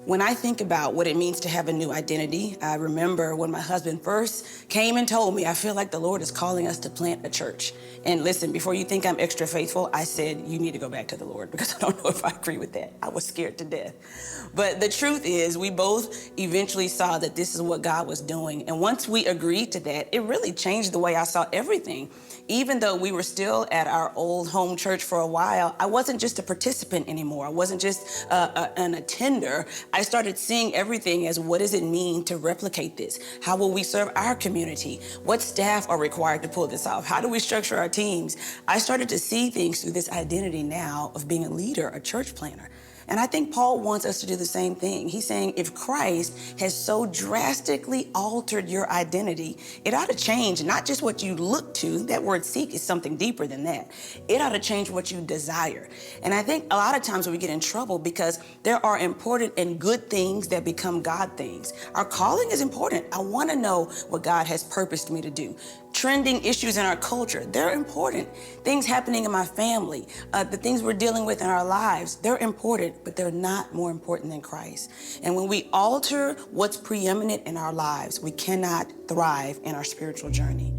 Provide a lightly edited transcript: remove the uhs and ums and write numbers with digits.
When I think about what it means to have a new identity, I remember when my husband first came and told me, I feel like the Lord is calling us to plant a church. And listen, before you think I'm extra faithful, I said, you need to go back to the Lord, because I don't know if I agree with that. I was scared to death. But the truth is, we both eventually saw that this is what God was doing. And once we agreed to that, it really changed the way I saw everything. Even though we were still at our old home church for a while, I wasn't just a participant anymore. I wasn't just an attender. I started seeing everything as, what does it mean to replicate this? How will we serve our community? What staff are required to pull this off? How do we structure our teams? I started to see things through this identity now of being a leader, a church planner. And I think Paul wants us to do the same thing. He's saying, if Christ has so drastically altered your identity, it ought to change not just what you look to. That word seek is something deeper than that. It ought to change what you desire. And I think a lot of times we get in trouble because there are important and good things that become God things. Our calling is important. I want to know what God has purposed me to do. Trending issues in our culture, they're important. Things happening in my family, the things we're dealing with in our lives, they're important, but they're not more important than Christ. And when we alter what's preeminent in our lives, we cannot thrive in our spiritual journey.